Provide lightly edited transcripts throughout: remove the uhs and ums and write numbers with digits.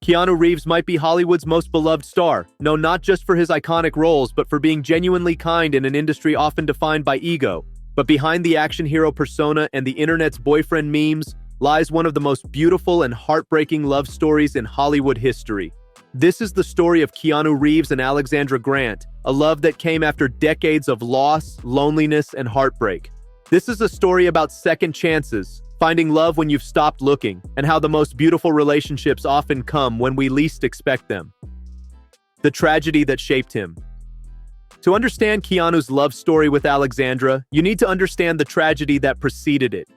Keanu Reeves might be Hollywood's most beloved star, known not just for his iconic roles, but for being genuinely kind in an industry often defined by ego. But behind the action hero persona and the internet's boyfriend memes lies one of the most beautiful and heartbreaking love stories in Hollywood history. This is the story of Keanu Reeves and Alexandra Grant, a love that came after decades of loss, loneliness, and heartbreak. This is a story about second chances, finding love when you've stopped looking, and how the most beautiful relationships often come when we least expect them. The tragedy that shaped him. To understand Keanu's love story with Alexandra, you need to understand the tragedy that preceded it.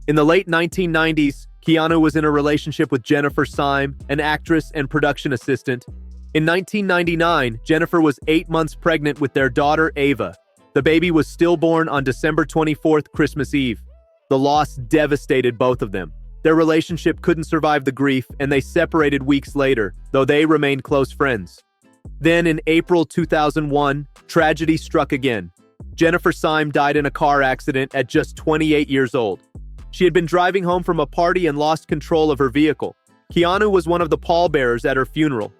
In the late 1990s, Keanu was in a relationship with Jennifer Syme, an actress and production assistant. In 1999, Jennifer was 8 months pregnant with their daughter, Ava. The baby was stillborn on December 24th, Christmas Eve. The loss devastated both of them. Their relationship couldn't survive the grief, and they separated weeks later, though they remained close friends. Then, in April 2001, tragedy struck again. Jennifer Syme died in a car accident at just 28 years old. She had been driving home from a party and lost control of her vehicle. Keanu was one of the pallbearers at her funeral.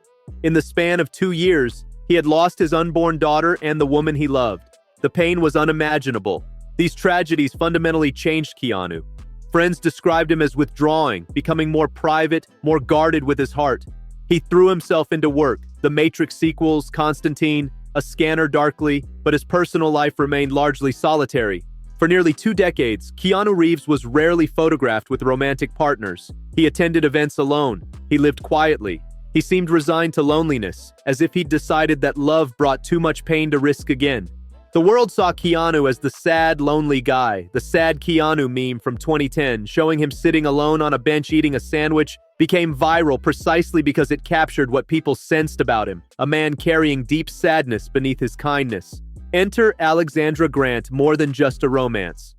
In the span of 2 years, he had lost his unborn daughter and the woman he loved. The pain was unimaginable. These tragedies fundamentally changed Keanu. Friends described him as withdrawing, becoming more private, more guarded with his heart. He threw himself into work, the Matrix sequels, Constantine, A Scanner Darkly, but his personal life remained largely solitary. For nearly 2 decades, Keanu Reeves was rarely photographed with romantic partners. He attended events alone. He lived quietly. He seemed resigned to loneliness, as if he'd decided that love brought too much pain to risk again. The world saw Keanu as the sad, lonely guy. The sad Keanu meme from 2010, showing him sitting alone on a bench eating a sandwich, became viral precisely because it captured what people sensed about him, a man carrying deep sadness beneath his kindness. Enter Alexandra Grant, more than just a romance.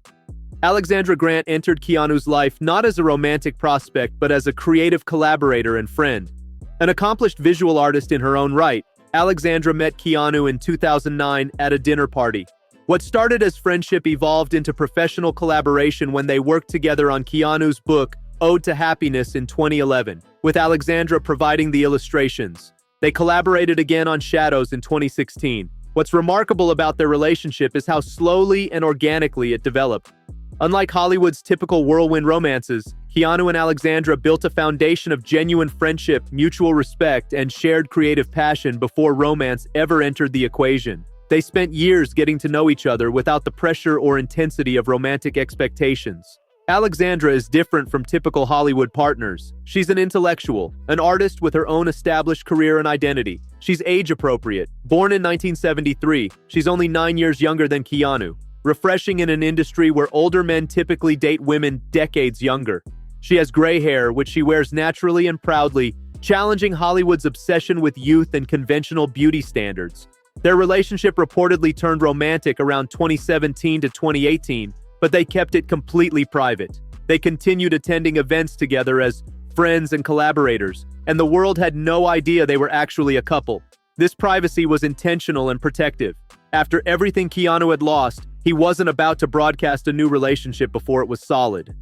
Alexandra Grant entered Keanu's life not as a romantic prospect, but as a creative collaborator and friend. An accomplished visual artist in her own right, Alexandra met Keanu in 2009 at a dinner party. What started as friendship evolved into professional collaboration when they worked together on Keanu's book, Ode to Happiness, in 2011, with Alexandra providing the illustrations. They collaborated again on Shadows in 2016. What's remarkable about their relationship is how slowly and organically it developed. Unlike Hollywood's typical whirlwind romances, Keanu and Alexandra built a foundation of genuine friendship, mutual respect, and shared creative passion before romance ever entered the equation. They spent years getting to know each other without the pressure or intensity of romantic expectations. Alexandra is different from typical Hollywood partners. She's an intellectual, an artist with her own established career and identity. She's age-appropriate. Born in 1973, she's only 9 years younger than Keanu, refreshing in an industry where older men typically date women decades younger. She has gray hair, which she wears naturally and proudly, challenging Hollywood's obsession with youth and conventional beauty standards. Their relationship reportedly turned romantic around 2017 to 2018, but they kept it completely private. They continued attending events together as friends and collaborators, and the world had no idea they were actually a couple. This privacy was intentional and protective. After everything Keanu had lost, he wasn't about to broadcast a new relationship before it was solid.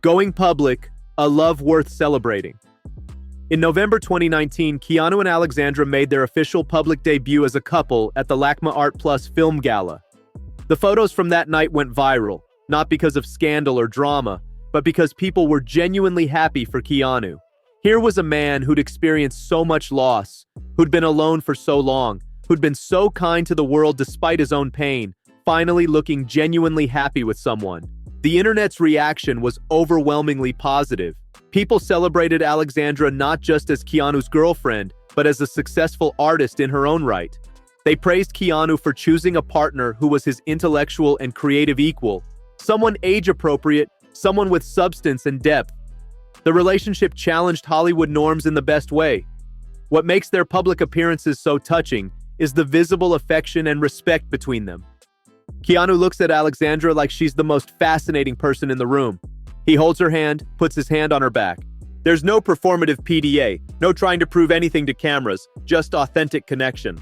Going public, a love worth celebrating. In November 2019, Keanu and Alexandra made their official public debut as a couple at the LACMA Art Plus Film Gala. The photos from that night went viral, not because of scandal or drama, but because people were genuinely happy for Keanu. Here was a man who'd experienced so much loss, who'd been alone for so long, who'd been so kind to the world despite his own pain, finally looking genuinely happy with someone. The internet's reaction was overwhelmingly positive. People celebrated Alexandra not just as Keanu's girlfriend, but as a successful artist in her own right. They praised Keanu for choosing a partner who was his intellectual and creative equal, someone age-appropriate, someone with substance and depth. The relationship challenged Hollywood norms in the best way. What makes their public appearances so touching is the visible affection and respect between them. Keanu looks at Alexandra like she's the most fascinating person in the room. He holds her hand, puts his hand on her back. There's no performative PDA, no trying to prove anything to cameras, just authentic connection.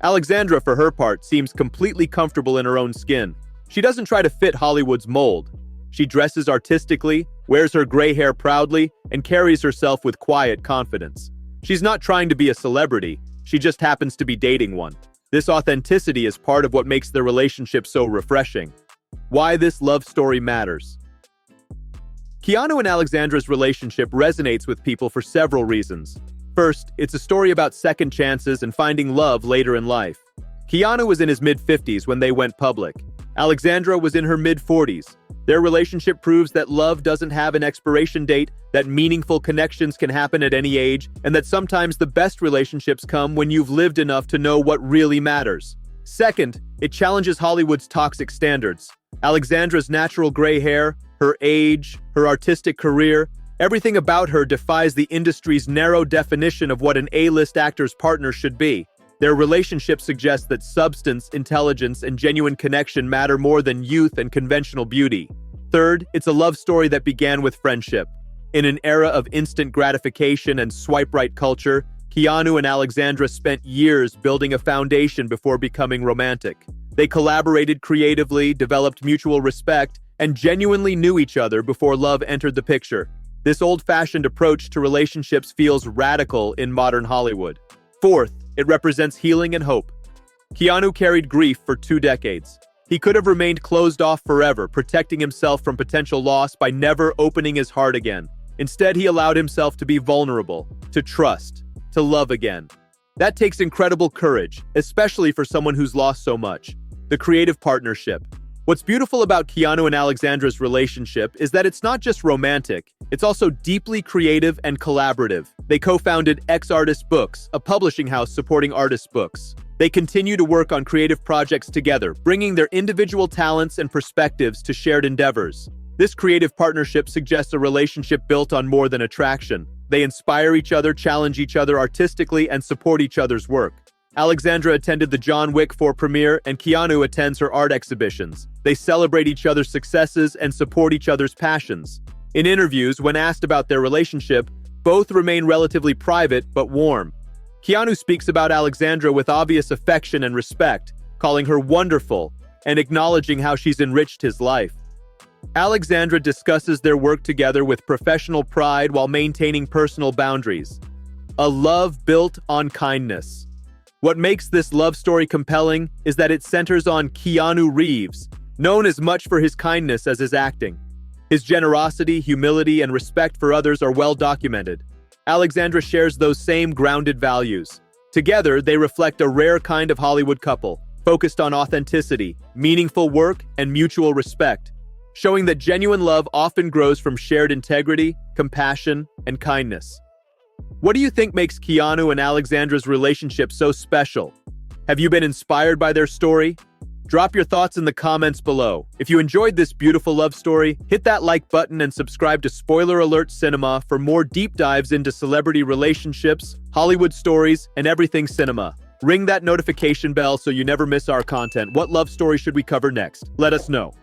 Alexandra, for her part, seems completely comfortable in her own skin. She doesn't try to fit Hollywood's mold. She dresses artistically, wears her gray hair proudly, and carries herself with quiet confidence. She's not trying to be a celebrity, she just happens to be dating one. This authenticity is part of what makes their relationship so refreshing. Why this love story matters. Keanu and Alexandra's relationship resonates with people for several reasons. First, it's a story about second chances and finding love later in life. Keanu was in his mid-50s when they went public. Alexandra was in her mid-40s. Their relationship proves that love doesn't have an expiration date, that meaningful connections can happen at any age, and that sometimes the best relationships come when you've lived enough to know what really matters. Second, it challenges Hollywood's toxic standards. Alexandra's natural gray hair, her age, her artistic career, everything about her defies the industry's narrow definition of what an A-list actor's partner should be. Their relationship suggests that substance, intelligence, and genuine connection matter more than youth and conventional beauty. Third, it's a love story that began with friendship. In an era of instant gratification and swipe-right culture, Keanu and Alexandra spent years building a foundation before becoming romantic. They collaborated creatively, developed mutual respect, and genuinely knew each other before love entered the picture. This old-fashioned approach to relationships feels radical in modern Hollywood. Fourth, it represents healing and hope. Keanu carried grief for 2 decades. He could have remained closed off forever, protecting himself from potential loss by never opening his heart again. Instead, he allowed himself to be vulnerable, to trust, to love again. That takes incredible courage, especially for someone who's lost so much. The creative partnership. What's beautiful about Keanu and Alexandra's relationship is that it's not just romantic, it's also deeply creative and collaborative. They co-founded X Artist Books, a publishing house supporting artists' books. They continue to work on creative projects together, bringing their individual talents and perspectives to shared endeavors. This creative partnership suggests a relationship built on more than attraction. They inspire each other, challenge each other artistically, and support each other's work. Alexandra attended the John Wick 4 premiere, and Keanu attends her art exhibitions. They celebrate each other's successes and support each other's passions. In interviews, when asked about their relationship, both remain relatively private but warm. Keanu speaks about Alexandra with obvious affection and respect, calling her wonderful and acknowledging how she's enriched his life. Alexandra discusses their work together with professional pride while maintaining personal boundaries. A love built on kindness. What makes this love story compelling is that it centers on Keanu Reeves, known as much for his kindness as his acting. His generosity, humility, and respect for others are well documented. Alexandra shares those same grounded values. Together, they reflect a rare kind of Hollywood couple, focused on authenticity, meaningful work, and mutual respect, showing that genuine love often grows from shared integrity, compassion, and kindness. What do you think makes Keanu and Alexandra's relationship so special? Have you been inspired by their story? Drop your thoughts in the comments below. If you enjoyed this beautiful love story, hit that like button and subscribe to Spoiler Alert Cinema for more deep dives into celebrity relationships, Hollywood stories, and everything cinema. Ring that notification bell so you never miss our content. What love story should we cover next? Let us know.